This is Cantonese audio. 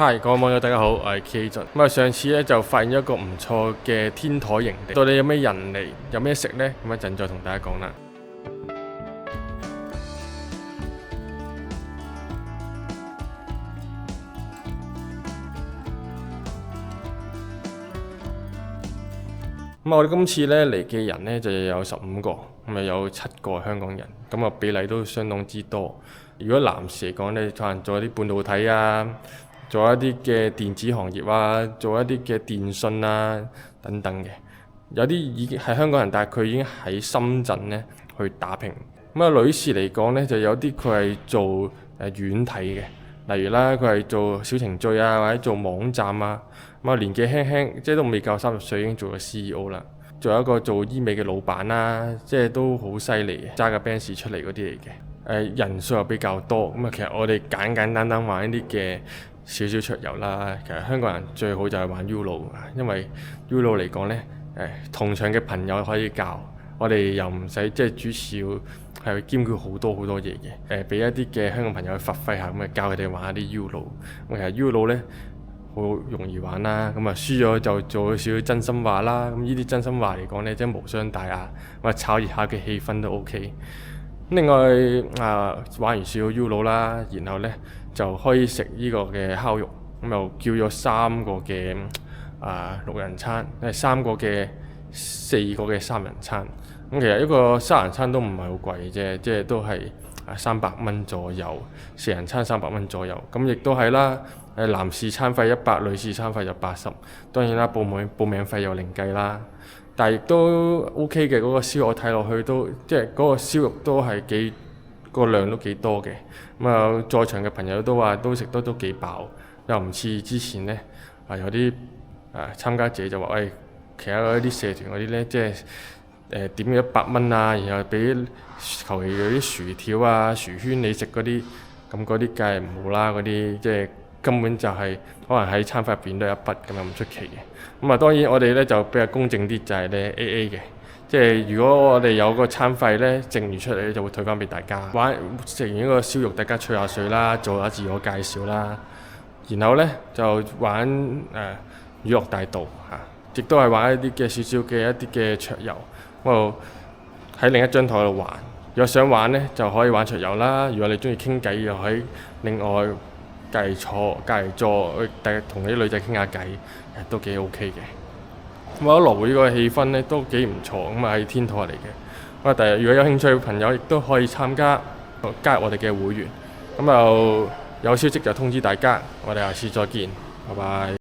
嗨，各位網友大家好，我係 K 俊。上次咧就發現咗一個唔錯嘅天台營地，到底有咩人嚟，有咩食呢？咁一陣再同大家講啦。我哋今次咧嚟嘅人咧就有15個，有7個香港人，比例都相當之多。如果男士嚟講咧，可能做一啲半導體啊，做一啲嘅電子行業啊，做一啲嘅電訊啊等等嘅。有啲已經係香港人，但係佢已經喺深圳咧去打拼。女士嚟講咧，就有啲佢係做軟體嘅，例如啦，佢係做小程序啊，或者做網站啊。年紀輕輕，即係都未夠30歲已經做咗 CEO 啦。仲有一個做醫美嘅老闆啦，即係都好犀利嘅，揸架 Benz 出嚟嗰啲嚟嘅。人數又比較多，其實我哋簡簡單單玩一啲嘅少少桌遊啦。其實香港人最好就係玩 Uno， 因為 Uno 嚟講呢，同場嘅朋友可以教，我哋又唔使即係主持要係兼顧好多嘢嘅。俾一啲嘅香港朋友去發揮下，教佢哋玩一啲 Uno。其實 Uno 呢，好容易玩啦，輸咗就做少少真心話啦。呢啲真心話嚟講呢，即係無傷大雅，炒熱下嘅氣氛都 OK。另外玩完少少 Uno 啦，然後呢就可以食呢個嘅烤肉，又叫咗3個嘅6人餐，3個嘅4個嘅3人餐。其實一個3人餐都唔係好貴啫，即係都係300蚊左右，4人餐300蚊左右。亦都係啦，男士餐費100，女士餐費就80。當然啦，報名費又另計啦。但係亦都 OK 嘅，嗰個燒肉我睇落去都即係嗰個燒肉都係個量都幾多嘅。在場嘅朋友都話都食得都幾飽，又唔似之前呢，有啲參加者就話其他嗰啲社團嗰啲呢，即係點100蚊啊，然後俾求其有啲薯條啊、薯圈你食嗰啲，咁嗰啲梗係唔好啦，嗰啲即係根本就係可能喺餐費入邊都有一筆咁樣，唔出奇嘅。當然我哋呢就比較公正啲，就係呢 AA 嘅，即係如果我哋有個餐費呢剩餘出嚟就會退翻俾大家。食完呢個燒肉，大家吹下水啦，做下自我介紹啦，然後呢就玩娛樂大道亦都係玩一啲嘅少少嘅一啲嘅桌遊。喺另一張台度玩。如果想玩呢，就可以玩桌遊啦。如果你中意傾偈，又喺另外隔離座，同啲女仔傾下偈，都幾 OK 嘅。我覺得羅湖呢個氣氛呢都幾唔錯，喺天台嚟嘅。第日如果有興趣嘅朋友，亦都可以加入我哋嘅會員。有消息就通知大家。我哋下次再見，拜拜。